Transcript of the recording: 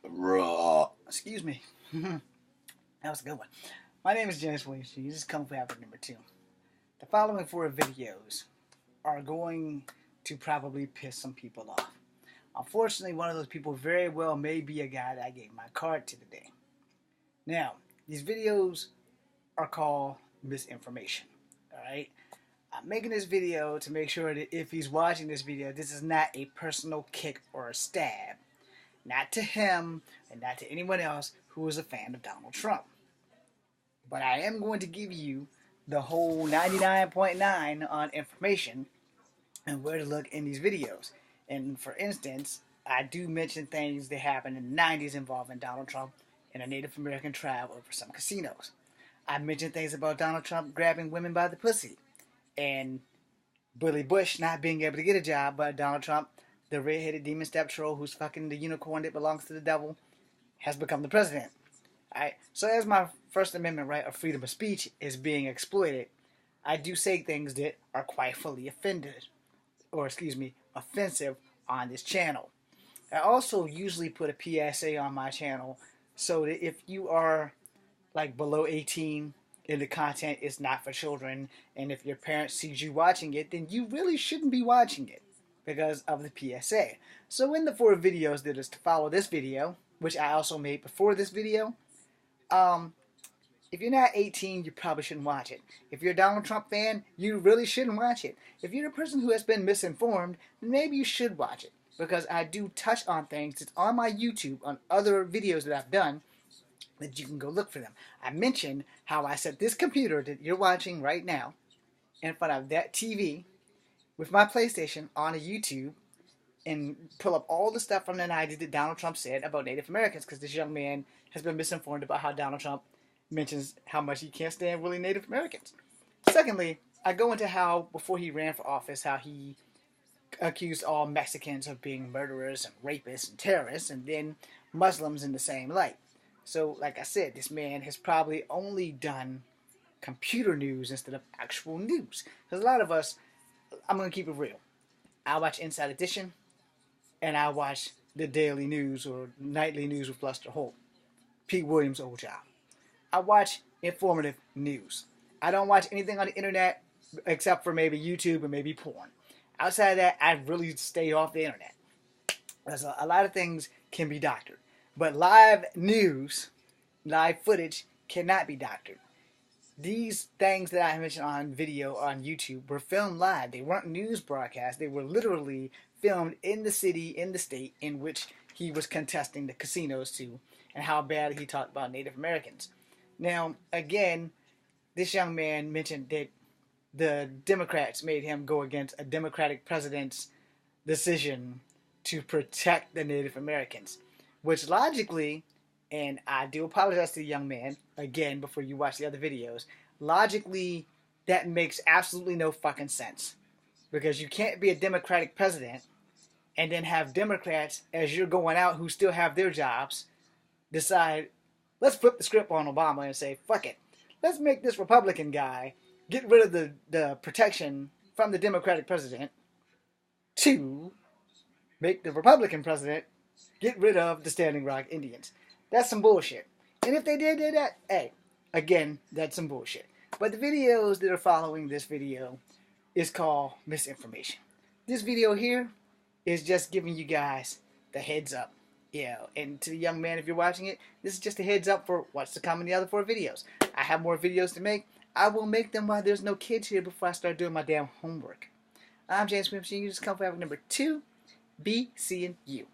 Raw. Excuse me. That was a good one. My name is James Williams. This is Kung Fu Havoc number 2. The following 4 videos are going to probably piss some people off. Unfortunately, one of those people very well may be a guy that I gave my card to today. Now, these videos are called misinformation. Alright? I'm making this video to make sure that if he's watching this video, this is not a personal kick or a stab. Not to him and not to anyone else who is a fan of Donald Trump. But I am going to give you the whole 99.9 on information and where to look in these videos. And for instance, I do mention things that happened in the 90s involving Donald Trump and a Native American tribe over some casinos. I mentioned things about Donald Trump grabbing women by the pussy and Billy Bush not being able to get a job, but Donald Trump, the red-headed demon step troll who's fucking the unicorn that belongs to the devil, has become the president. Alright, so as my First Amendment right of freedom of speech is being exploited, I do say things that are quite fully offensive on this channel. I also usually put a PSA on my channel so that if you are like below 18 and the content is not for children, and if your parents sees you watching it, then you really shouldn't be watching it because of the PSA. So in the 4 videos that is to follow this video, which I also made before this video, if you're not 18, you probably shouldn't watch it. If you're a Donald Trump fan, you really shouldn't watch it. If you're a person who has been misinformed, then maybe you should watch it. Because I do touch on things that's on my YouTube, on other videos that I've done, that you can go look for them. I mentioned how I set this computer that you're watching right now in front of that TV with my PlayStation on a YouTube and pull up all the stuff from the 90s that Donald Trump said about Native Americans, because this young man has been misinformed about how Donald Trump mentions how much he can't stand really Native Americans. Secondly, I go into how, before he ran for office, how he accused all Mexicans of being murderers and rapists and terrorists, and then Muslims in the same light. So, like I said, this man has probably only done computer news instead of actual news. Because a lot of us, I'm going to keep it real. I watch Inside Edition, and I watch the daily news or nightly news with Lester Holt, Pete Williams' old job. I watch informative news. I don't watch anything on the internet except for maybe YouTube and maybe porn. Outside of that, I really stay off the internet. Because a lot of things can be doctored. But live news, live footage cannot be doctored. These things that I mentioned on video on YouTube were filmed live. They weren't news broadcasts. They were literally filmed in the city, in the state in which he was contesting the casinos to, and how bad he talked about Native Americans. Now, again, this young man mentioned that the Democrats made him go against a Democratic president's decision to protect the Native Americans, which logically, and I do apologize to the young man, again, before you watch the other videos, logically, that makes absolutely no fucking sense. Because you can't be a Democratic president and then have Democrats, as you're going out, who still have their jobs, decide, let's flip the script on Obama and say, fuck it. Let's make this Republican guy get rid of the protection from the Democratic president to make the Republican president get rid of the Standing Rock Indians. That's some bullshit. And if they did that, hey, again, that's some bullshit. But the videos that are following this video is called misinformation. This video here is just giving you guys the heads up. Yeah, and to the young man, if you're watching it, this is just a heads up for what's to come in the other 4 videos. I have more videos to make. I will make them while there's no kids here before I start doing my damn homework. I'm James Williams. You just come for number 2. Be seeing you.